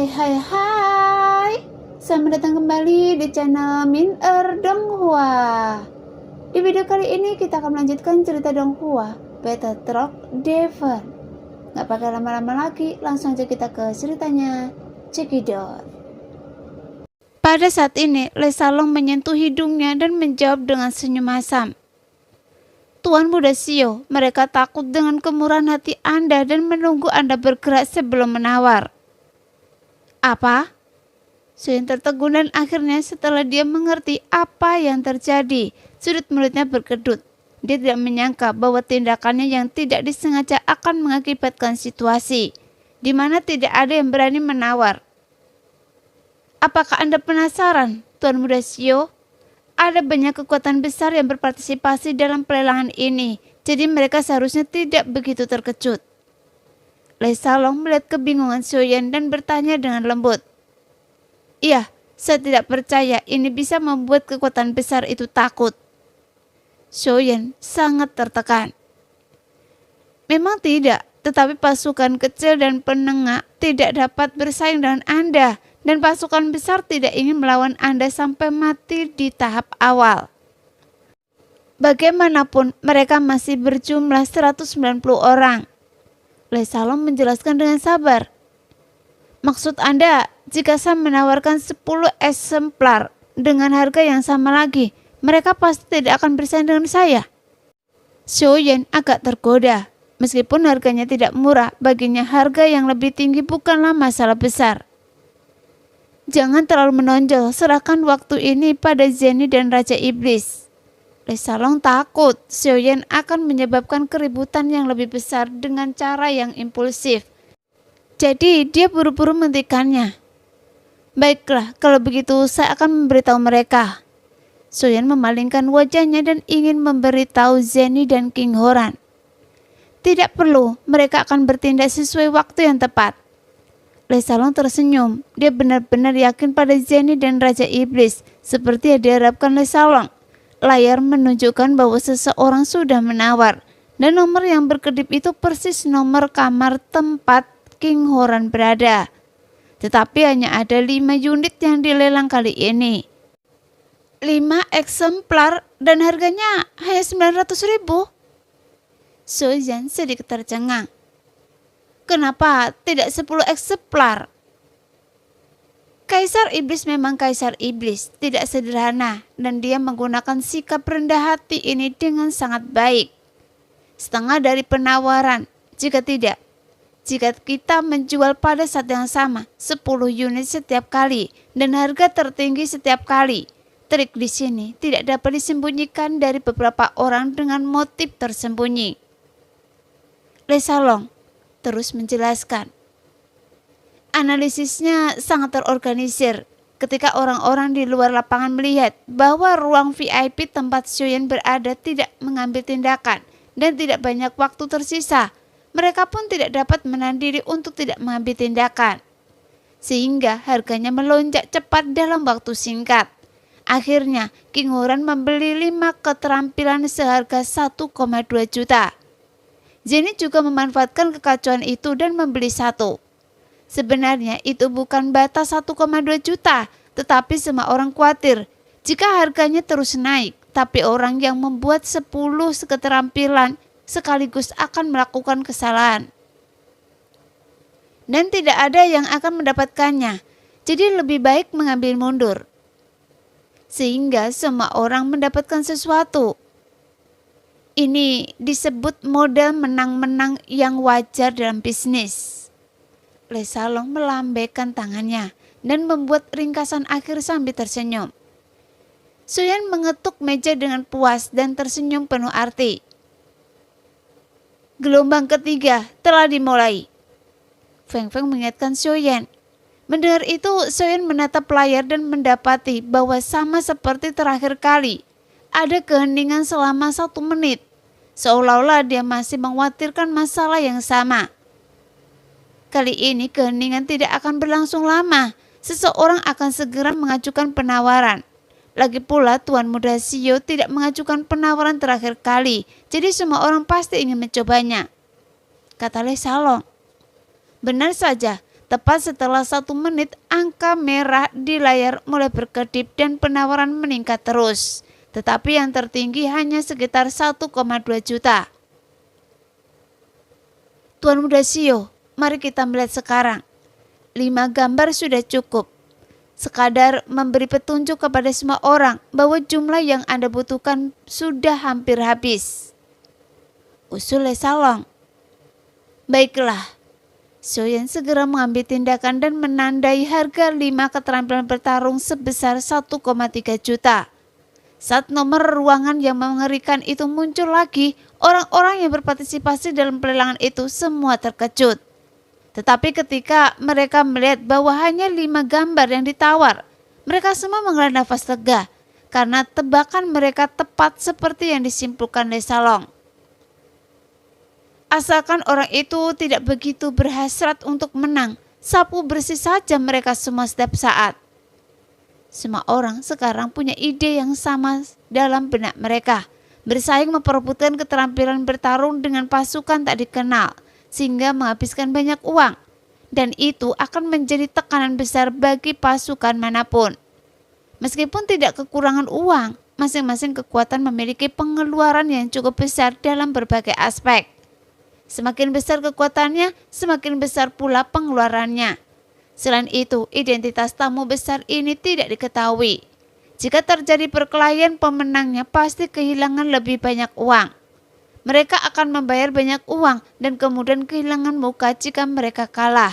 Hai. Selamat datang kembali di channel Min Donghua. Di video kali ini kita akan melanjutkan cerita Donghua Beta Truck Driver. Gak pakai lama-lama lagi, langsung aja kita ke ceritanya. Cekidot. Pada saat ini, Lee Salong menyentuh hidungnya dan menjawab dengan senyum asam. Tuan Muda Sio, mereka takut dengan kemurahan hati Anda dan menunggu Anda bergerak sebelum menawar. Apa? Soyen tertegun dan akhirnya setelah dia mengerti apa yang terjadi, sudut mulutnya berkedut. Dia tidak menyangka bahwa tindakannya yang tidak disengaja akan mengakibatkan situasi di mana tidak ada yang berani menawar. Apakah Anda penasaran, Tuan Muda Sio? Ada banyak kekuatan besar yang berpartisipasi dalam pelelangan ini, jadi mereka seharusnya tidak begitu terkejut. Lee Salong melihat kebingungan Soyen dan bertanya dengan lembut. Iya, saya tidak percaya ini bisa membuat kekuatan besar itu takut. Soyen sangat tertekan. Memang tidak, tetapi pasukan kecil dan penengah tidak dapat bersaing dengan Anda, dan pasukan besar tidak ingin melawan Anda sampai mati di tahap awal. Bagaimanapun, mereka masih berjumlah 190 orang. Lee Salong menjelaskan dengan sabar. Maksud Anda, jika saya menawarkan 10 eksemplar dengan harga yang sama lagi, mereka pasti tidak akan bersaing dengan saya. Soyen agak tergoda. Meskipun harganya tidak murah, baginya harga yang lebih tinggi bukanlah masalah besar. Jangan terlalu menonjol, serahkan waktu ini pada Zeni dan Raja Iblis. Lee Salong takut Soyen akan menyebabkan keributan yang lebih besar dengan cara yang impulsif. Jadi dia buru-buru menghentikannya. Baiklah, kalau begitu saya akan memberitahu mereka. Soyen memalingkan wajahnya dan ingin memberitahu Zeni dan King Horan. Tidak perlu, mereka akan bertindak sesuai waktu yang tepat. Lee Salong tersenyum. Dia benar-benar yakin pada Zeni dan Raja Iblis, seperti yang diharapkan Lee Salong. Layar menunjukkan bahwa seseorang sudah menawar, dan nomor yang berkedip itu persis nomor kamar tempat King Horan berada. Tetapi hanya ada 5 unit yang dilelang kali ini. 5 eksemplar dan harganya hanya 900.000. Soyen sedikit tercengang. Kenapa tidak 10 eksemplar? Kaisar Iblis memang Kaisar Iblis, tidak sederhana, dan dia menggunakan sikap rendah hati ini dengan sangat baik. Setengah dari penawaran, jika tidak. Jika kita menjual pada saat yang sama, 10 unit setiap kali, dan harga tertinggi setiap kali. Trik di sini tidak dapat disembunyikan dari beberapa orang dengan motif tersembunyi. Lee Salong terus menjelaskan. Analisisnya sangat terorganisir. Ketika orang-orang di luar lapangan melihat bahwa ruang VIP tempat Soyen berada tidak mengambil tindakan dan tidak banyak waktu tersisa, mereka pun tidak dapat menahan diri untuk tidak mengambil tindakan. Sehingga harganya melonjak cepat dalam waktu singkat. Akhirnya, King Horan membeli 5 keterampilan seharga 1,2 juta. Zeni juga memanfaatkan kekacauan itu dan membeli 1. Sebenarnya itu bukan batas 1,2 juta, tetapi semua orang khawatir jika harganya terus naik, tapi orang yang membuat 10 keterampilan sekaligus akan melakukan kesalahan. Dan tidak ada yang akan mendapatkannya, jadi lebih baik mengambil mundur. Sehingga semua orang mendapatkan sesuatu. Ini disebut model menang-menang yang wajar dalam bisnis. Lee Salong melambaikan tangannya dan membuat ringkasan akhir sambil tersenyum. Soyen mengetuk meja dengan puas dan tersenyum penuh arti. Gelombang ketiga telah dimulai. Feng Feng mengingatkan Soyen. Mendengar itu, Soyen menatap layar dan mendapati bahwa sama seperti terakhir kali, ada keheningan selama 1 menit. Seolah-olah dia masih mengkhawatirkan masalah yang sama. Kali ini keheningan tidak akan berlangsung lama. Seseorang akan segera mengajukan penawaran. Lagi pula Tuan Muda Sio tidak mengajukan penawaran terakhir kali, jadi semua orang pasti ingin mencobanya, kata Lee Salong. Benar saja, Tepat setelah 1 menit, angka merah di layar mulai berkedip dan penawaran meningkat terus. Tetapi yang tertinggi hanya sekitar 1,2 juta. Tuan Muda Shio, mari kita melihat sekarang. 5 gambar sudah cukup. Sekadar memberi petunjuk kepada semua orang bahwa jumlah yang Anda butuhkan sudah hampir habis. Usul Lesalong. Baiklah. Sioyen segera mengambil tindakan dan menandai harga 5 keterampilan bertarung sebesar 1,3 juta. Saat nomor ruangan yang mengerikan itu muncul lagi, orang-orang yang berpartisipasi dalam pelelangan itu semua terkejut. Tetapi ketika mereka melihat bahwa hanya 5 gambar yang ditawar, mereka semua menghela nafas lega karena tebakan mereka tepat seperti yang disimpulkan Lesalong. Asalkan orang itu tidak begitu berhasrat untuk menang, sapu bersih saja mereka semua setiap saat. Semua orang sekarang punya ide yang sama dalam benak mereka, bersaing memperebutkan keterampilan bertarung dengan pasukan tak dikenal, sehingga menghabiskan banyak uang. Dan itu akan menjadi tekanan besar bagi pasukan manapun. Meskipun tidak kekurangan uang, masing-masing kekuatan memiliki pengeluaran yang cukup besar dalam berbagai aspek. Semakin besar kekuatannya, semakin besar pula pengeluarannya. Selain itu, identitas tamu besar ini tidak diketahui. Jika terjadi perkelahian, pemenangnya pasti kehilangan lebih banyak uang. Mereka akan membayar banyak uang dan kemudian kehilangan muka jika mereka kalah.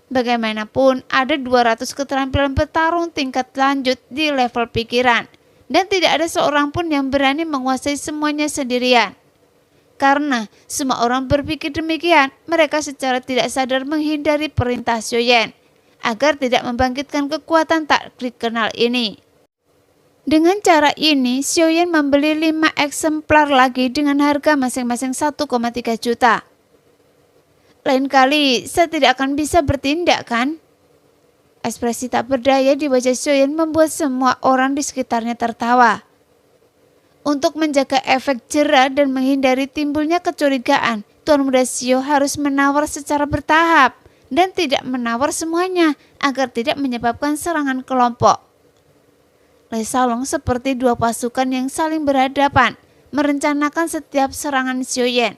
Bagaimanapun, ada 200 keterampilan bertarung tingkat lanjut di level pikiran. Dan tidak ada seorang pun yang berani menguasai semuanya sendirian. Karena semua orang berpikir demikian, mereka secara tidak sadar menghindari perintah Sioyen agar tidak membangkitkan kekuatan tak dikenal ini. Dengan cara ini, Sioyen membeli 5 eksemplar lagi dengan harga masing-masing 1,3 juta. Lain kali saya tidak akan bisa bertindak, kan? Ekspresi tak berdaya di wajah Sioyen membuat semua orang di sekitarnya tertawa. Untuk menjaga efek jera dan menghindari timbulnya kecurigaan, Tuan Muda Shio harus menawar secara bertahap dan tidak menawar semuanya agar tidak menyebabkan serangan kelompok. Lesalong seperti 2 pasukan yang saling berhadapan, merencanakan setiap serangan Sioyen.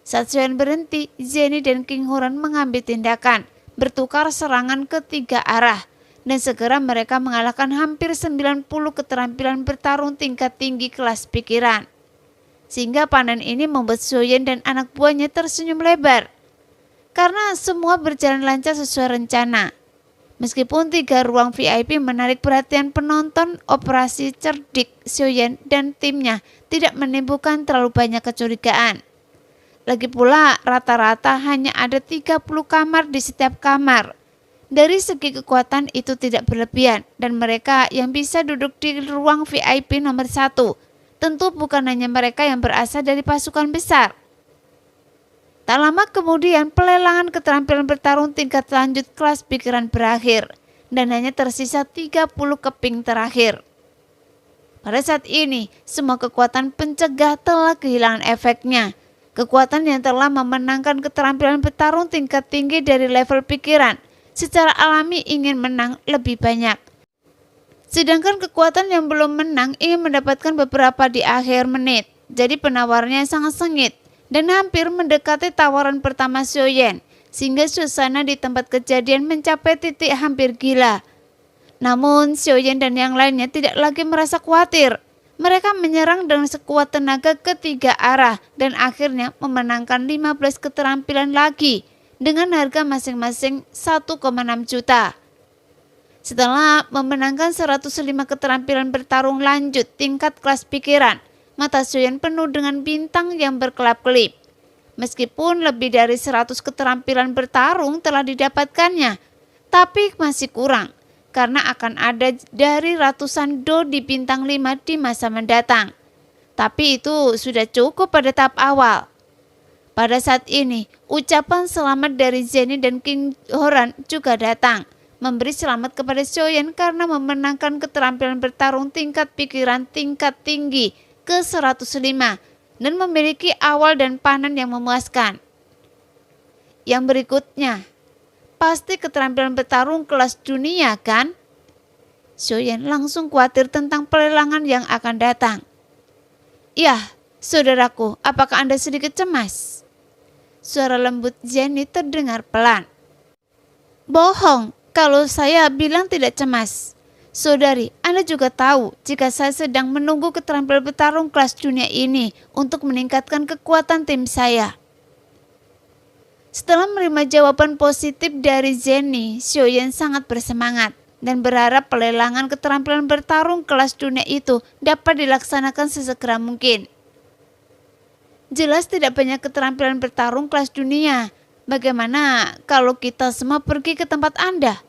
Saat Sioyen berhenti, Zeni dan King Huron mengambil tindakan, bertukar serangan ke 3 arah. Dan segera mereka mengalahkan hampir 90 keterampilan bertarung tingkat tinggi kelas pikiran. Sehingga panen ini membuat Sioyen dan anak buahnya tersenyum lebar. Karena semua berjalan lancar sesuai rencana. Meskipun 3 ruang VIP menarik perhatian penonton, operasi cerdik Sioyen dan timnya tidak menimbulkan terlalu banyak kecurigaan. Lagi pula rata-rata hanya ada 30 kamar di setiap kamar. Dari segi kekuatan itu tidak berlebihan dan mereka yang bisa duduk di ruang VIP nomor 1 tentu bukan hanya mereka yang berasal dari pasukan besar. Tak lama kemudian pelelangan keterampilan bertarung tingkat lanjut kelas pikiran berakhir dan hanya tersisa 30 keping terakhir. Pada saat ini semua kekuatan pencegah telah kehilangan efeknya. Kekuatan yang telah memenangkan keterampilan bertarung tingkat tinggi dari level pikiran secara alami ingin menang lebih banyak. Sedangkan kekuatan yang belum menang ingin mendapatkan beberapa di akhir menit. Jadi penawarnya sangat sengit dan hampir mendekati tawaran pertama Sioyen, sehingga suasana di tempat kejadian mencapai titik hampir gila. Namun Sioyen dan yang lainnya tidak lagi merasa khawatir. Mereka menyerang dengan sekuat tenaga ke 3 arah dan akhirnya memenangkan 15 keterampilan lagi dengan harga masing-masing 1,6 juta. Setelah memenangkan 105 keterampilan bertarung lanjut tingkat kelas pikiran, mata Sioyen penuh dengan bintang yang berkelap-kelip. Meskipun lebih dari 100 keterampilan bertarung telah didapatkannya, tapi masih kurang karena akan ada dari ratusan do di bintang 5 di masa mendatang. Tapi itu sudah cukup pada tahap awal. Pada saat ini, ucapan selamat dari Zeni dan King Huron juga datang, memberi selamat kepada Sioyen karena memenangkan keterampilan bertarung tingkat pikiran tingkat tinggi ke 105 dan memiliki awal dan panen yang memuaskan. Yang berikutnya, pasti keterampilan bertarung kelas dunia kan? Xiaoyan langsung khawatir tentang pelelangan yang akan datang. Ya, saudaraku, apakah Anda sedikit cemas? Suara lembut Jenny terdengar pelan. Bohong, kalau saya bilang tidak cemas. Saudari, Anda juga tahu jika saya sedang menunggu keterampilan bertarung kelas dunia ini untuk meningkatkan kekuatan tim saya. Setelah menerima jawaban positif dari Jenny, Xiaoyan sangat bersemangat dan berharap pelelangan keterampilan bertarung kelas dunia itu dapat dilaksanakan sesegera mungkin. Jelas tidak banyak keterampilan bertarung kelas dunia. Bagaimana kalau kita semua pergi ke tempat Anda?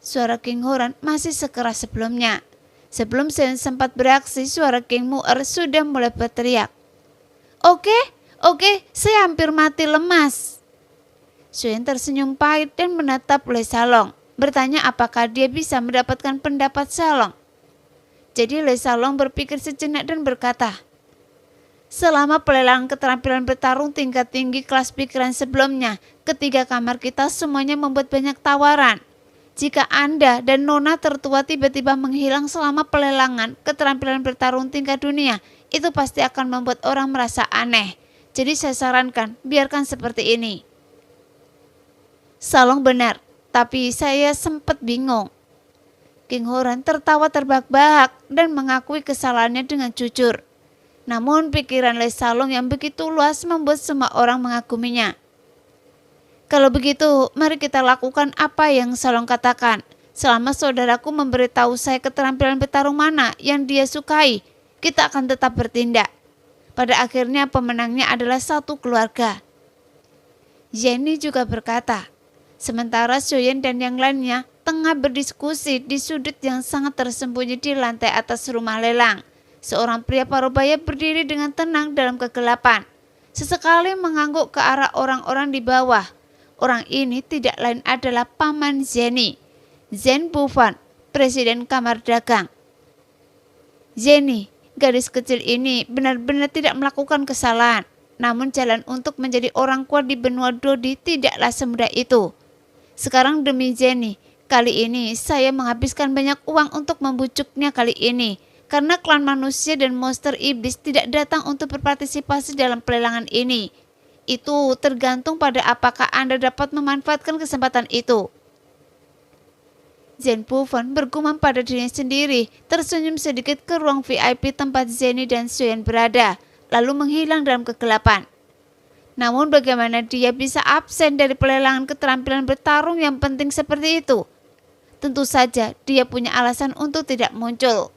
Suara King Horan masih sekeras sebelumnya. Sebelum Xiaoyan sempat bereaksi, suara King Mu'er sudah mulai berteriak. Oke, saya hampir mati lemas. Xiaoyan tersenyum pahit dan menatap Lei Salong, bertanya apakah dia bisa mendapatkan pendapat Salong. Jadi Lei Salong berpikir sejenak dan berkata, selama pelelangan keterampilan bertarung tingkat tinggi kelas pikiran sebelumnya, ketiga kamar kita semuanya membuat banyak tawaran. Jika Anda dan Nona tertua tiba-tiba menghilang selama pelelangan keterampilan bertarung tingkat dunia, itu pasti akan membuat orang merasa aneh. Jadi saya sarankan, biarkan seperti ini. Salong benar, tapi saya sempat bingung. King Horan tertawa terbahak-bahak dan mengakui kesalahannya dengan jujur. Namun pikiran Lei Salong yang begitu luas membuat semua orang mengaguminya. Kalau begitu, mari kita lakukan apa yang Salong katakan. Selama saudaraku memberitahu saya keterampilan bertarung mana yang dia sukai, kita akan tetap bertindak. Pada akhirnya pemenangnya adalah satu keluarga. Jenny juga berkata, sementara Xiaoyan dan yang lainnya tengah berdiskusi di sudut yang sangat tersembunyi di lantai atas rumah lelang. Seorang pria parubaya berdiri dengan tenang dalam kegelapan. Sesekali mengangguk ke arah orang-orang di bawah. Orang ini tidak lain adalah paman Jenny, Zhen Bufan, presiden kamar dagang. Jenny, gadis kecil ini benar-benar tidak melakukan kesalahan. Namun jalan untuk menjadi orang kuat di benua Dodi tidaklah semudah itu. Sekarang demi Jenny, kali ini saya menghabiskan banyak uang untuk membujuknya kali ini. Karena klan manusia dan monster iblis tidak datang untuk berpartisipasi dalam pelelangan ini. Itu tergantung pada apakah Anda dapat memanfaatkan kesempatan itu. Zhen Bufan bergumam pada dirinya sendiri, tersenyum sedikit ke ruang VIP tempat Jenny dan Xiaoyan berada, lalu menghilang dalam kegelapan. Namun bagaimana dia bisa absen dari pelelangan keterampilan bertarung yang penting seperti itu? Tentu saja dia punya alasan untuk tidak muncul.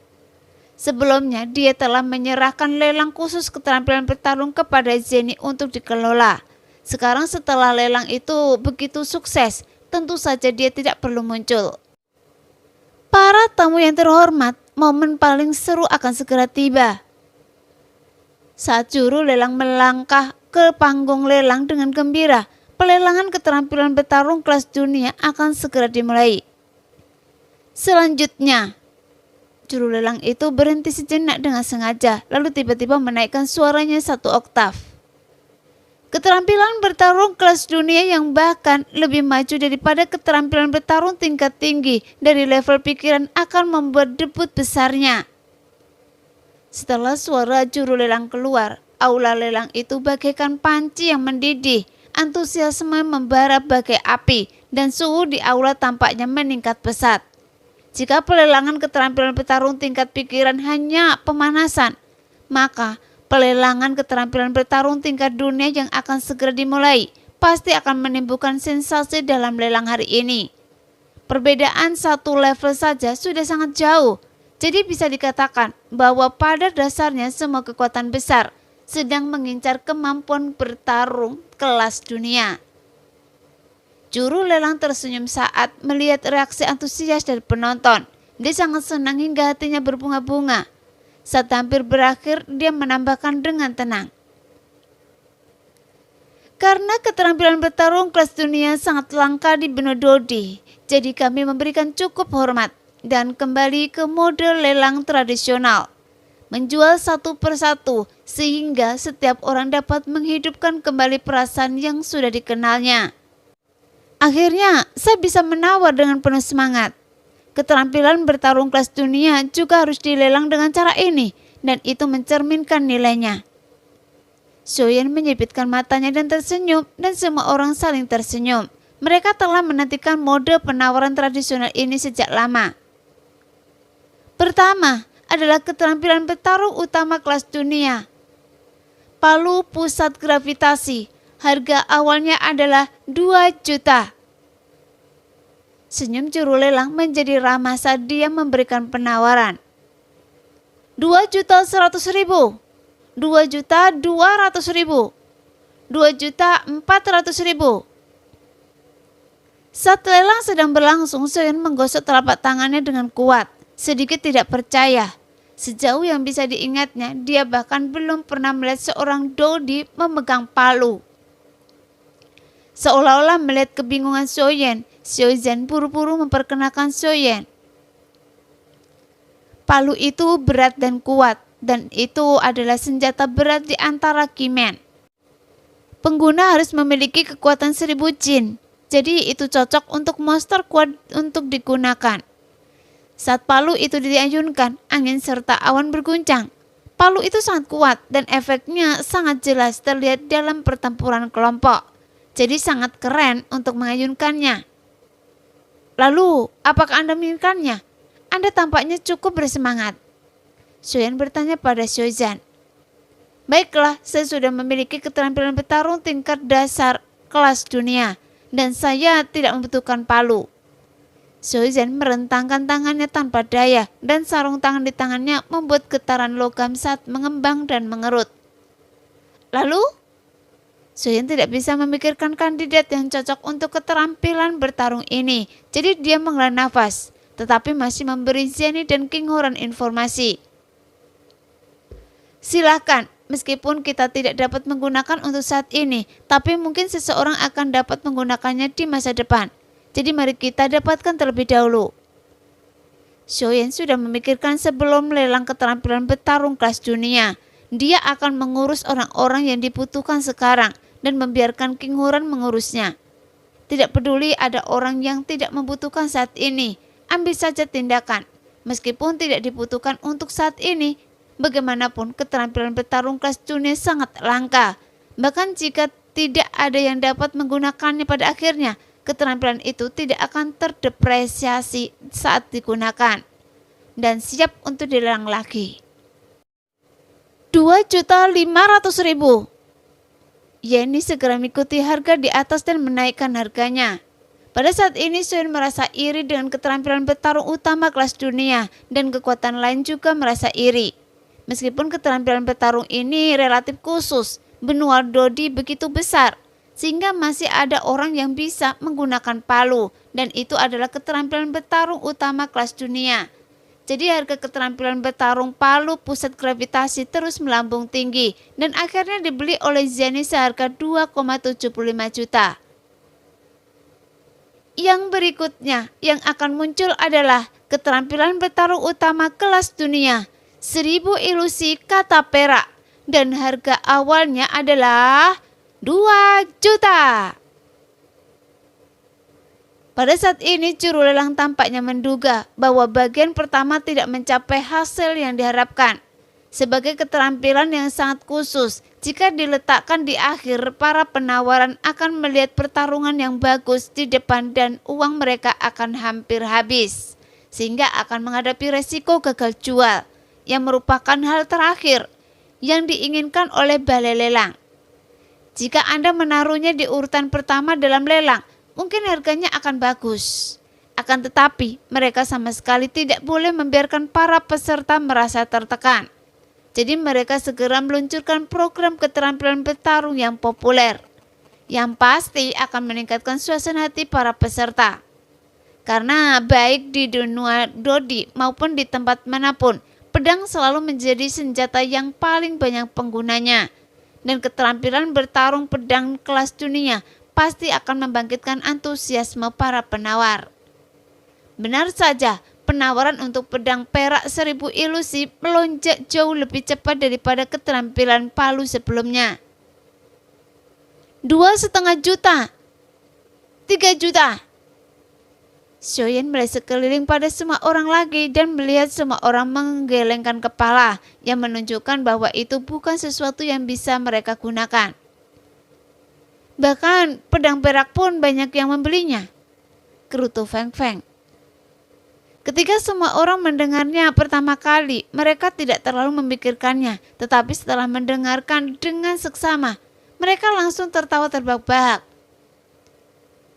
Sebelumnya dia telah menyerahkan lelang khusus keterampilan bertarung kepada Jenny untuk dikelola. Sekarang setelah lelang itu begitu sukses, tentu saja dia tidak perlu muncul. Para tamu yang terhormat, momen paling seru akan segera tiba. Saat juru lelang melangkah ke panggung lelang dengan gembira, pelelangan keterampilan bertarung kelas dunia akan segera dimulai. Selanjutnya, juru lelang itu berhenti sejenak dengan sengaja, lalu tiba-tiba menaikkan suaranya 1 oktav. Keterampilan bertarung kelas dunia yang bahkan lebih maju daripada keterampilan bertarung tingkat tinggi dari level pikiran akan membuat debut besarnya. Setelah suara juru lelang keluar, aula lelang itu bagaikan panci yang mendidih, antusiasme membara bagai api, dan suhu di aula tampaknya meningkat pesat. Jika pelelangan keterampilan bertarung tingkat pikiran hanya pemanasan, maka pelelangan keterampilan bertarung tingkat dunia yang akan segera dimulai pasti akan menimbulkan sensasi dalam lelang hari ini. Perbedaan 1 level saja sudah sangat jauh, jadi bisa dikatakan bahwa pada dasarnya semua kekuatan besar sedang mengincar kemampuan bertarung kelas dunia. Juru lelang tersenyum saat melihat reaksi antusias dari penonton. Dia sangat senang hingga hatinya berbunga-bunga. Saat hampir berakhir, dia menambahkan dengan tenang. Karena keterampilan bertarung kelas dunia sangat langka di benua Dodi, jadi kami memberikan cukup hormat dan kembali ke mode lelang tradisional. Menjual 1 persatu sehingga setiap orang dapat menghidupkan kembali perasaan yang sudah dikenalnya. Akhirnya, saya bisa menawar dengan penuh semangat. Keterampilan bertarung kelas dunia juga harus dilelang dengan cara ini, dan itu mencerminkan nilainya. Soyen menyipitkan matanya dan tersenyum, dan semua orang saling tersenyum. Mereka telah menantikan mode penawaran tradisional ini sejak lama. Pertama adalah keterampilan bertarung utama kelas dunia. Palu pusat gravitasi. Harga awalnya adalah 2 juta. Senyum juru lelang menjadi ramah saat dia memberikan penawaran. 2.100.000, 2.200.000, 2.400.000. Saat lelang sedang berlangsung, Soyen menggosok telapak tangannya dengan kuat, sedikit tidak percaya. Sejauh yang bisa diingatnya, dia bahkan belum pernah melihat seorang dodi memegang palu. Seolah-olah melihat kebingungan Soyen, Xiaozhen buru-buru memperkenalkan Soyen. Palu itu berat dan kuat, dan itu adalah senjata berat di antara Kimen. Pengguna harus memiliki kekuatan 1000 jin, jadi itu cocok untuk monster kuat untuk digunakan. Saat palu itu diayunkan, angin serta awan berguncang. Palu itu sangat kuat dan efeknya sangat jelas terlihat dalam pertempuran kelompok. Jadi sangat keren untuk mengayunkannya. Lalu, apakah Anda menginginkannya? Anda tampaknya cukup bersemangat. Soyen bertanya pada Xiaozhen. Baiklah, saya sudah memiliki keterampilan bertarung tingkat dasar kelas dunia, dan saya tidak membutuhkan palu. Xiaozhen merentangkan tangannya tanpa daya, dan sarung tangan di tangannya membuat getaran logam saat mengembang dan mengerut. Lalu, Soyen tidak bisa memikirkan kandidat yang cocok untuk keterampilan bertarung ini, jadi dia menghela nafas, tetapi masih memberi Zeni dan King Horan informasi. Silakan, meskipun kita tidak dapat menggunakan untuk saat ini, tapi mungkin seseorang akan dapat menggunakannya di masa depan. Jadi mari kita dapatkan terlebih dahulu. Soyen sudah memikirkan sebelum lelang keterampilan bertarung kelas dunia. Dia akan mengurus orang-orang yang dibutuhkan sekarang dan membiarkan King Horan mengurusnya. Tidak peduli ada orang yang tidak membutuhkan saat ini, ambil saja tindakan. Meskipun tidak dibutuhkan untuk saat ini, bagaimanapun keterampilan bertarung kelas dunia sangat langka. Bahkan jika tidak ada yang dapat menggunakannya pada akhirnya, keterampilan itu tidak akan terdepresiasi saat digunakan dan siap untuk dilelang lagi. 2.500.000. Yeni segera mengikuti harga di atas dan menaikkan harganya. Pada saat ini Soyen merasa iri dengan keterampilan bertarung utama kelas dunia dan kekuatan lain juga merasa iri. Meskipun keterampilan bertarung ini relatif khusus, benua Dodi begitu besar, sehingga masih ada orang yang bisa menggunakan palu, dan itu adalah keterampilan bertarung utama kelas dunia. Jadi harga keterampilan bertarung palu pusat gravitasi terus melambung tinggi dan akhirnya dibeli oleh Zeni seharga 2,75 juta. Yang berikutnya yang akan muncul adalah keterampilan bertarung utama kelas dunia, 1000 ilusi kata perak, dan harga awalnya adalah 2 juta. Pada saat ini juru lelang tampaknya menduga bahwa bagian pertama tidak mencapai hasil yang diharapkan. Sebagai keterampilan yang sangat khusus, jika diletakkan di akhir, para penawaran akan melihat pertarungan yang bagus di depan dan uang mereka akan hampir habis, sehingga akan menghadapi resiko gagal jual, yang merupakan hal terakhir yang diinginkan oleh balai lelang. Jika Anda menaruhnya di urutan pertama dalam lelang, mungkin harganya akan bagus. Akan tetapi, mereka sama sekali tidak boleh membiarkan para peserta merasa tertekan. Jadi mereka segera meluncurkan program keterampilan bertarung yang populer, yang pasti akan meningkatkan suasana hati para peserta. Karena baik di dunia Dodi maupun di tempat manapun, pedang selalu menjadi senjata yang paling banyak penggunanya. Dan keterampilan bertarung pedang kelas dunia pasti akan membangkitkan antusiasme para penawar. Benar saja, penawaran untuk pedang perak 1000 ilusi melonjak jauh lebih cepat daripada keterampilan palu sebelumnya. 2,5 juta. 3 juta. Xiaoyan melihat sekeliling pada semua orang lagi dan melihat semua orang menggelengkan kepala yang menunjukkan bahwa itu bukan sesuatu yang bisa mereka gunakan. Bahkan pedang perak pun banyak yang membelinya, gerutu Feng Feng. Ketika semua orang mendengarnya pertama kali, mereka tidak terlalu memikirkannya, tetapi setelah mendengarkan dengan seksama, mereka langsung tertawa terbahak-bahak.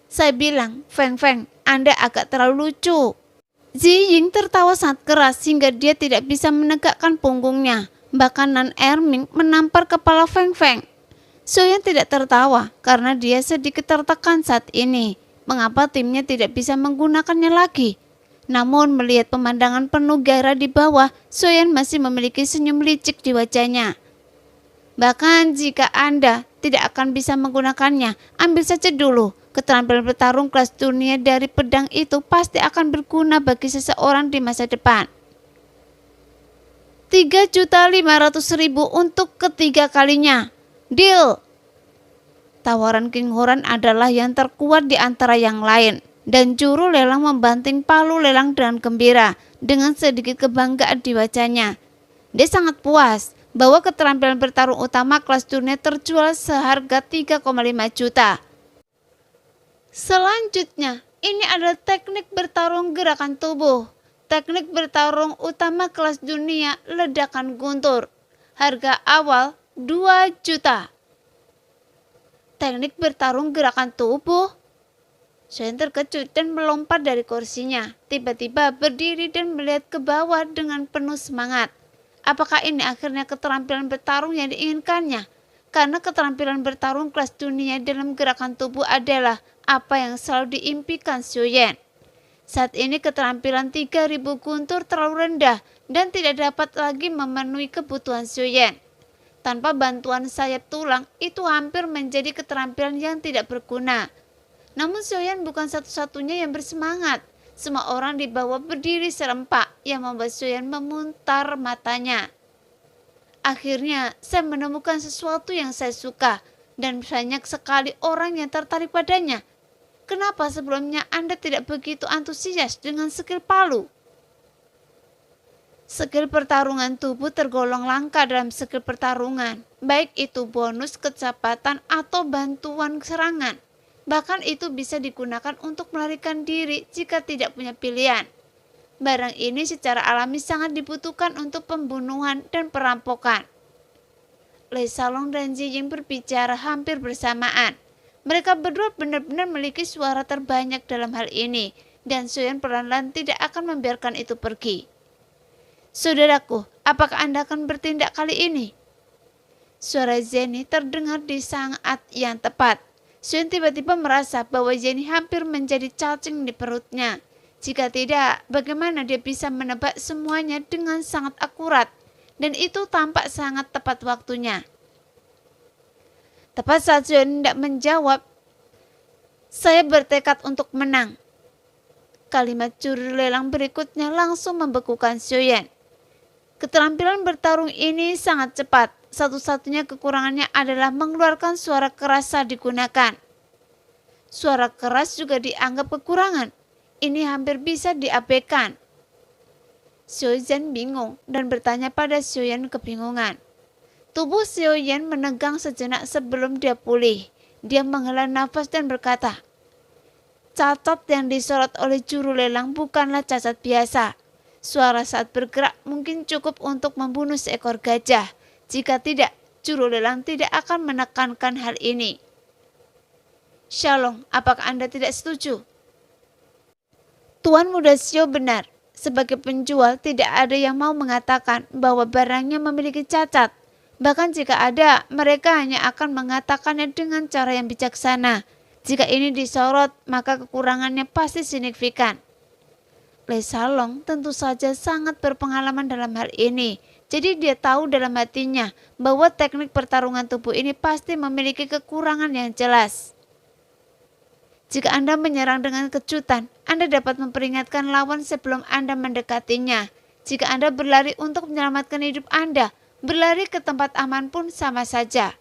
Saya bilang, Feng Feng, Anda agak terlalu lucu. Zi Ying tertawa sangat keras hingga dia tidak bisa menegakkan punggungnya. Bahkan Nan Erming menampar kepala Feng Feng. Xiaoyan tidak tertawa karena dia sedikit tertekan saat ini. Mengapa timnya tidak bisa menggunakannya lagi? Namun melihat pemandangan penuh gairah di bawah, Xiaoyan masih memiliki senyum licik di wajahnya. Bahkan jika Anda tidak akan bisa menggunakannya, ambil saja dulu. Keterampilan bertarung kelas dunia dari pedang itu pasti akan berguna bagi seseorang di masa depan. 3.500.000 untuk ketiga kalinya. Deal! Tawaran King Horan adalah yang terkuat di antara yang lain. Dan juru lelang membanting palu lelang dengan gembira, dengan sedikit kebanggaan di wajahnya. Dia sangat puas bahwa keterampilan bertarung utama kelas dunia terjual seharga 3,5 juta. Selanjutnya, ini adalah teknik bertarung gerakan tubuh. Teknik bertarung utama kelas dunia ledakan guntur. Harga awal 2 juta. Teknik bertarung gerakan tubuh? Xiaoyan terkejut dan melompat dari kursinya. Tiba-tiba berdiri dan melihat ke bawah dengan penuh semangat. Apakah ini akhirnya keterampilan bertarung yang diinginkannya? Karena keterampilan bertarung kelas dunia dalam gerakan tubuh adalah apa yang selalu diimpikan Xiaoyan. Saat ini keterampilan 3000 guntur terlalu rendah dan tidak dapat lagi memenuhi kebutuhan Xiaoyan. Tanpa bantuan sayap tulang, itu hampir menjadi keterampilan yang tidak berguna. Namun Xiaoyan bukan satu-satunya yang bersemangat. Semua orang di bawah berdiri serempak yang membuat Xiaoyan memutar matanya. Akhirnya saya menemukan sesuatu yang saya suka dan banyak sekali orang yang tertarik padanya. Kenapa sebelumnya Anda tidak begitu antusias dengan skill palu? Skill pertarungan tubuh tergolong langka dalam skill pertarungan, baik itu bonus kecepatan atau bantuan serangan. Bahkan itu bisa digunakan untuk melarikan diri jika tidak punya pilihan. Barang ini secara alami sangat dibutuhkan untuk pembunuhan dan perampokan. Lei Salong dan Zi Ying berbicara hampir bersamaan. Mereka berdua benar-benar memiliki suara terbanyak dalam hal ini, dan Xiaoyan perlahan-lahan tidak akan membiarkan itu pergi. Saudaraku, apakah Anda akan bertindak kali ini? Suara Zeni terdengar di saat yang tepat. Xiaoyan tiba-tiba merasa bahwa Zeni hampir menjadi cacing di perutnya. Jika tidak, bagaimana dia bisa menebak semuanya dengan sangat akurat? Dan itu tampak sangat tepat waktunya. Tepat saat Xiaoyan tidak menjawab, saya bertekad untuk menang. Kalimat juru lelang berikutnya langsung membekukan Xiaoyan. Keterampilan bertarung ini sangat cepat. Satu-satunya kekurangannya adalah mengeluarkan suara keras saat digunakan. Suara keras juga dianggap kekurangan. Ini hampir bisa diabaikan. Xiaoyan bingung dan bertanya pada Xiaoyan kebingungan. Tubuh Xiaoyan menegang sejenak sebelum dia pulih. Dia menghela nafas dan berkata, cacat yang disorot oleh juru lelang bukanlah cacat biasa. Suara saat bergerak mungkin cukup untuk membunuh seekor gajah. Jika tidak, juru lelang tidak akan menekankan hal ini. Shalom, apakah Anda tidak setuju? Tuan Muda Xiao benar. Sebagai penjual, tidak ada yang mau mengatakan bahwa barangnya memiliki cacat. Bahkan jika ada, mereka hanya akan mengatakannya dengan cara yang bijaksana. Jika ini disorot, maka kekurangannya pasti signifikan. Lei Salong tentu saja sangat berpengalaman dalam hal ini. Jadi dia tahu dalam hatinya bahwa teknik pertarungan tubuh ini pasti memiliki kekurangan yang jelas. Jika Anda menyerang dengan kejutan, Anda dapat memperingatkan lawan sebelum Anda mendekatinya. Jika Anda berlari untuk menyelamatkan hidup Anda, berlari ke tempat aman pun sama saja.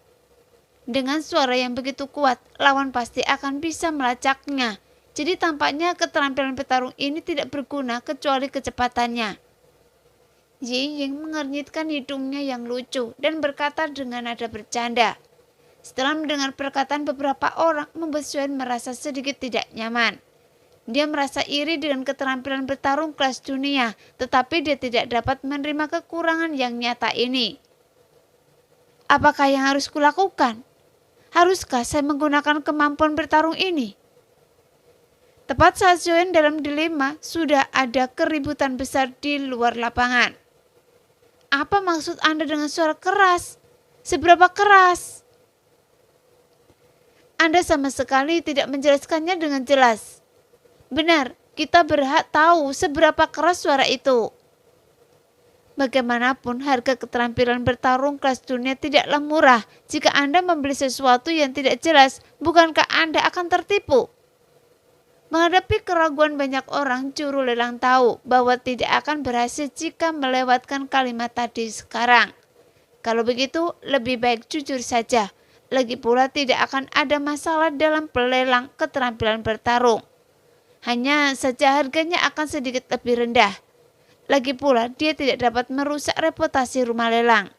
Dengan suara yang begitu kuat, lawan pasti akan bisa melacaknya. Jadi tampaknya keterampilan petarung ini tidak berguna kecuali kecepatannya. Ying mengernyitkan hidungnya yang lucu dan berkata dengan nada bercanda. Setelah mendengar perkataan beberapa orang, membuat Xuan merasa sedikit tidak nyaman. Dia merasa iri dengan keterampilan bertarung kelas dunia, tetapi dia tidak dapat menerima kekurangan yang nyata ini. Apakah yang harus kulakukan? Haruskah saya menggunakan kemampuan bertarung ini? Tepat saat Xuan dalam dilema, sudah ada keributan besar di luar lapangan. Apa maksud Anda dengan suara keras? Seberapa keras? Anda sama sekali tidak menjelaskannya dengan jelas. Benar, kita berhak tahu seberapa keras suara itu. Bagaimanapun, harga keterampilan bertarung kelas dunia tidaklah murah. Jika Anda membeli sesuatu yang tidak jelas, bukankah Anda akan tertipu? Menghadapi keraguan banyak orang, juru lelang tahu bahwa tidak akan berhasil jika melewatkan kalimat tadi sekarang. Kalau begitu, lebih baik jujur saja. Lagi pula tidak akan ada masalah dalam pelelang keterampilan bertarung. Hanya saja harganya akan sedikit lebih rendah. Lagi pula dia tidak dapat merusak reputasi rumah lelang.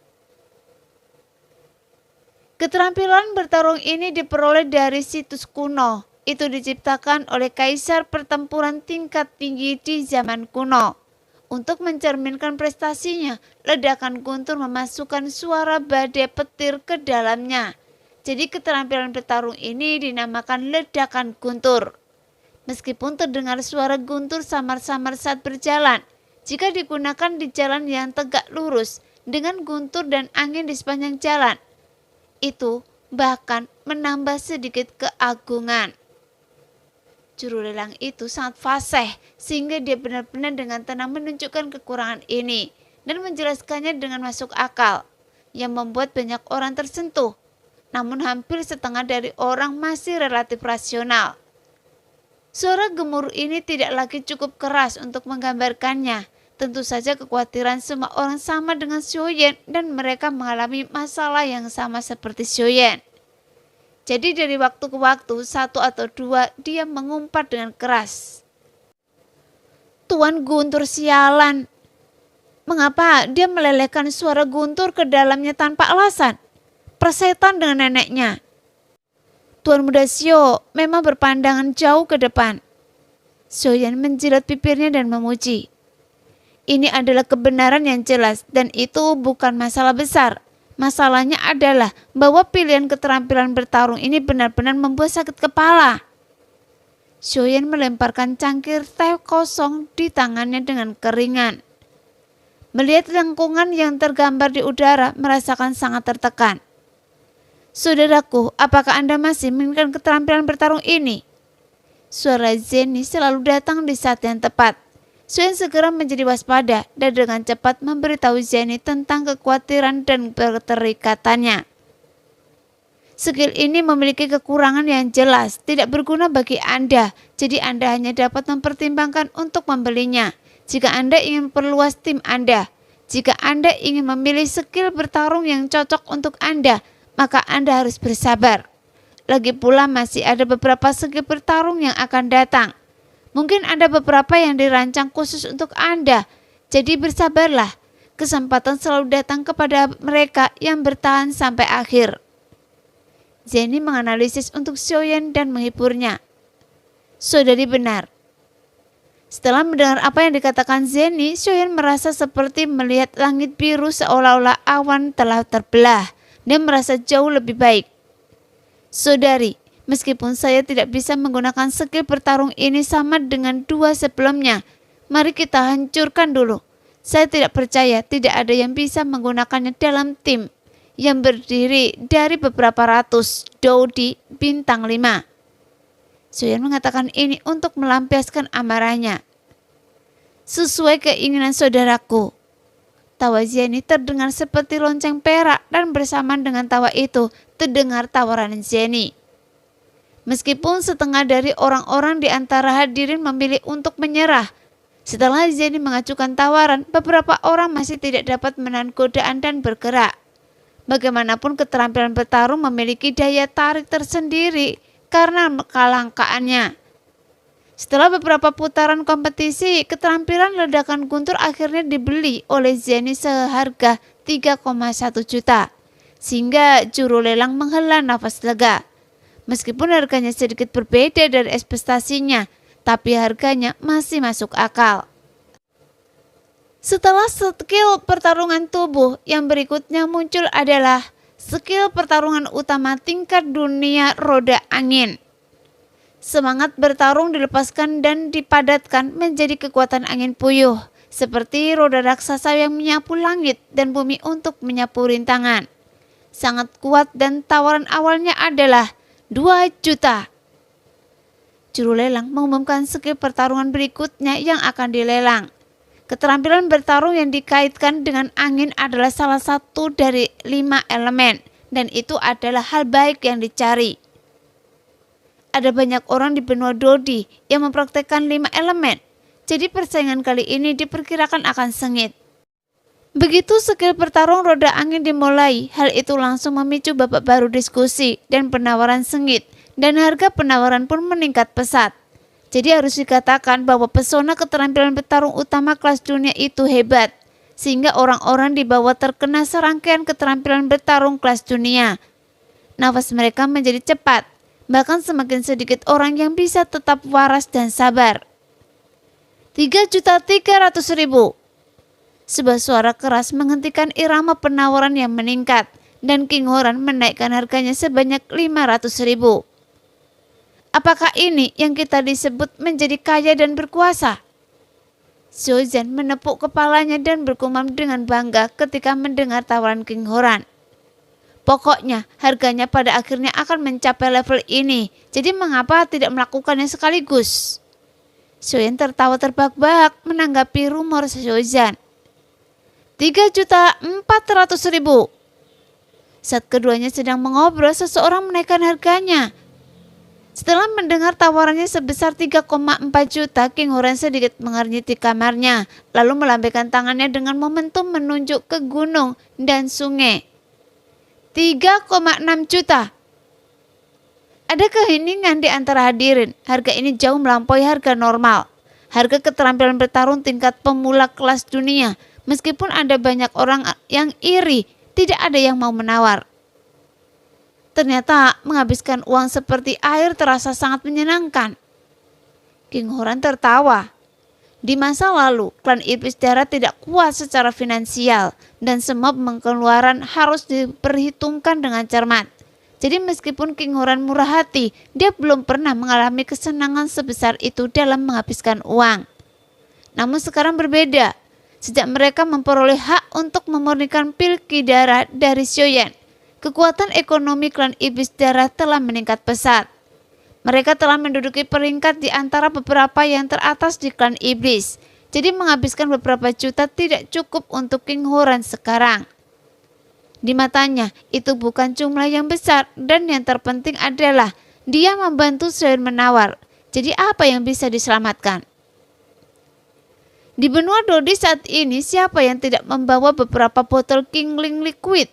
Keterampilan bertarung ini diperoleh dari situs kuno. Itu diciptakan oleh kaisar pertempuran tingkat tinggi di zaman kuno. Untuk mencerminkan prestasinya, ledakan guntur memasukkan suara badai petir ke dalamnya. Jadi keterampilan bertarung ini dinamakan ledakan guntur. Meskipun terdengar suara guntur samar-samar saat berjalan, jika digunakan di jalan yang tegak lurus dengan guntur dan angin di sepanjang jalan, itu bahkan menambah sedikit keagungan. Juru lelang itu sangat fasih sehingga dia benar-benar dengan tenang menunjukkan kekurangan ini dan menjelaskannya dengan masuk akal yang membuat banyak orang tersentuh. Namun hampir setengah dari orang masih relatif rasional. Suara gemuruh ini tidak lagi cukup keras untuk menggambarkannya. Tentu saja kekhawatiran semua orang sama dengan Xuan dan mereka mengalami masalah yang sama seperti Xuan. Jadi dari waktu ke waktu, satu atau dua dia mengumpat dengan keras. Tuan Guntur sialan. Mengapa dia melelehkan suara guntur ke dalamnya tanpa alasan? Persetan dengan neneknya. Tuan muda Xiao memang berpandangan jauh ke depan. Xuan menjilat bibirnya dan memuji. Ini adalah kebenaran yang jelas dan itu bukan masalah besar. Masalahnya adalah bahwa pilihan keterampilan bertarung ini benar-benar membuat sakit kepala. Xuan melemparkan cangkir teh kosong di tangannya dengan keringan. Melihat lengkungan yang tergambar di udara, merasakan sangat tertekan. Saudaraku, apakah Anda masih menginginkan keterampilan bertarung ini? Suara Zeni selalu datang di saat yang tepat. Xuan segera menjadi waspada dan dengan cepat memberitahu Zeni tentang kekhawatiran dan keterikatannya. Skill ini memiliki kekurangan yang jelas, tidak berguna bagi Anda, jadi Anda hanya dapat mempertimbangkan untuk membelinya. Jika Anda ingin memperluas tim Anda, jika Anda ingin memilih skill bertarung yang cocok untuk Anda, maka Anda harus bersabar. Lagi pula masih ada beberapa skill bertarung yang akan datang. Mungkin ada beberapa yang dirancang khusus untuk Anda, jadi bersabarlah. Kesempatan selalu datang kepada mereka yang bertahan sampai akhir. Zeni menganalisis untuk Xuan dan menghiburnya. Saudari benar. Setelah mendengar apa yang dikatakan Zeni, Xuan merasa seperti melihat langit biru seolah-olah awan telah terbelah. Dia merasa jauh lebih baik. Saudari, meskipun saya tidak bisa menggunakan skill bertarung ini sama dengan dua sebelumnya, mari kita hancurkan dulu. Saya tidak percaya tidak ada yang bisa menggunakannya dalam tim yang berdiri dari beberapa ratus Dodi bintang 5. Xuan mengatakan ini untuk melampiaskan amarahnya. Sesuai keinginan saudaraku. Tawa Zeni terdengar seperti lonceng perak dan bersamaan dengan tawa itu terdengar tawaran Zeni. Meskipun setengah dari orang-orang di antara hadirin memilih untuk menyerah, setelah Zeni mengajukan tawaran, beberapa orang masih tidak dapat menahan godaan dan bergerak. Bagaimanapun keterampilan bertarung memiliki daya tarik tersendiri karena kelangkaannya. Setelah beberapa putaran kompetisi, keterampilan ledakan guntur akhirnya dibeli oleh Zenny seharga 3,1 juta. Sehingga juru lelang menghela nafas lega. Meskipun harganya sedikit berbeda dari ekspektasinya, tapi harganya masih masuk akal. Setelah skill pertarungan tubuh, yang berikutnya muncul adalah skill pertarungan utama tingkat dunia roda angin. Semangat bertarung dilepaskan dan dipadatkan menjadi kekuatan angin puyuh, seperti roda raksasa yang menyapu langit dan bumi untuk menyapu rintangan. Sangat kuat dan tawaran awalnya adalah 2 juta. Juru lelang mengumumkan skill pertarungan berikutnya yang akan dilelang. Keterampilan bertarung yang dikaitkan dengan angin adalah salah satu dari 5 elemen, dan itu adalah hal baik yang dicari. Ada banyak orang di benua Dodi yang mempraktekkan 5 elemen, jadi persaingan kali ini diperkirakan akan sengit. Begitu skill pertarung roda angin dimulai, hal itu langsung memicu babak baru diskusi dan penawaran sengit, dan harga penawaran pun meningkat pesat. Jadi harus dikatakan bahwa pesona keterampilan bertarung utama kelas dunia itu hebat, sehingga orang-orang di bawah terkena serangkaian keterampilan bertarung kelas dunia. Nafas mereka menjadi cepat, bahkan semakin sedikit orang yang bisa tetap waras dan sabar. 3.300.000. Sebuah suara keras menghentikan irama penawaran yang meningkat, dan King Horan menaikkan harganya sebanyak 500.000. Apakah ini yang kita disebut menjadi kaya dan berkuasa? Xiaozhen menepuk kepalanya dan bergumam dengan bangga ketika mendengar tawaran King Horan. Pokoknya harganya pada akhirnya akan mencapai level ini, jadi mengapa tidak melakukannya sekaligus? Xiaozhen tertawa terbahak-bahak menanggapi rumor Xiaozhen. 3.400.000. Saat keduanya sedang mengobrol, seseorang menaikkan harganya. Setelah mendengar tawarannya sebesar 3,4 juta, King Horan sedikit mengernyit di kamarnya, lalu melambaikan tangannya dengan momentum menunjuk ke gunung dan sungai. 3,6 juta. Ada keheningan di antara hadirin. Harga ini jauh melampaui harga normal. Harga keterampilan bertarung tingkat pemula kelas dunia. Meskipun ada banyak orang yang iri, tidak ada yang mau menawar. Ternyata menghabiskan uang seperti air terasa sangat menyenangkan. King Horan tertawa. Di masa lalu, klan Iblis Darah tidak kuat secara finansial dan semua pengeluaran harus diperhitungkan dengan cermat. Jadi meskipun King Horan murah hati, dia belum pernah mengalami kesenangan sebesar itu dalam menghabiskan uang. Namun sekarang berbeda. Sejak mereka memperoleh hak untuk memurnikan pil Kidara dari Xiaoyan, kekuatan ekonomi klan Iblis Darah telah meningkat pesat. Mereka telah menduduki peringkat di antara beberapa yang teratas di klan Iblis. Jadi menghabiskan beberapa juta tidak cukup untuk King Horan sekarang. Di matanya itu bukan jumlah yang besar, dan yang terpenting adalah dia membantu Xiaoyan menawar. Jadi apa yang bisa diselamatkan? Di benua Dodi saat ini, siapa yang tidak membawa beberapa botol Kingling Liquid?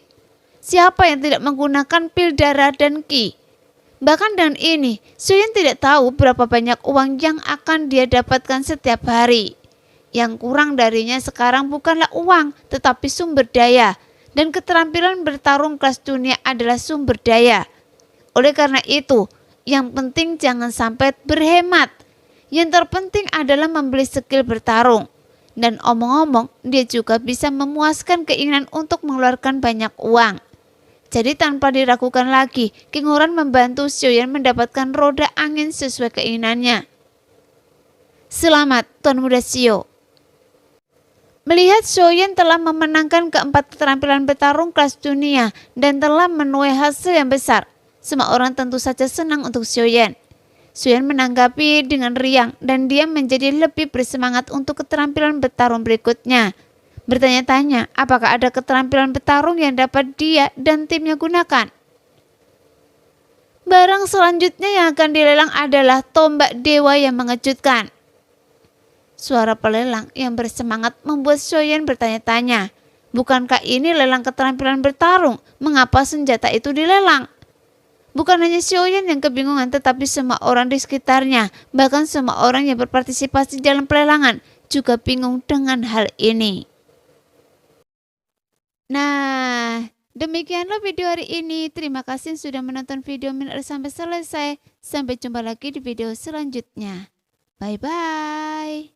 Siapa yang tidak menggunakan pil darah dan ki? Bahkan dengan ini, Xiaoyan tidak tahu berapa banyak uang yang akan dia dapatkan setiap hari. Yang kurang darinya sekarang bukanlah uang, tetapi sumber daya. Dan keterampilan bertarung kelas dunia adalah sumber daya. Oleh karena itu, yang penting jangan sampai berhemat. Yang terpenting adalah membeli skill bertarung. Dan omong-omong, dia juga bisa memuaskan keinginan untuk mengeluarkan banyak uang. Jadi tanpa diragukan lagi, King Horan membantu Xiaoyan mendapatkan roda angin sesuai keinginannya. Selamat, Tuan Muda Xiao. Melihat Xiaoyan telah memenangkan keempat keterampilan bertarung kelas dunia dan telah menuai hasil yang besar, semua orang tentu saja senang untuk Xiaoyan. Xiaoyan menanggapi dengan riang dan dia menjadi lebih bersemangat untuk keterampilan bertarung berikutnya. Bertanya-tanya apakah ada keterampilan bertarung yang dapat dia dan timnya gunakan. Barang selanjutnya yang akan dilelang adalah tombak dewa yang mengejutkan. Suara pelelang yang bersemangat membuat Xiaoyan bertanya-tanya, Bukankah ini lelang keterampilan bertarung? Mengapa senjata itu dilelang? Bukan hanya Xiaoyan yang kebingungan, tetapi semua orang di sekitarnya, bahkan semua orang yang berpartisipasi dalam pelelangan, juga bingung dengan hal ini. Nah, demikianlah video hari ini. Terima kasih sudah menonton video Min sampai selesai. Sampai jumpa lagi di video selanjutnya. Bye-bye.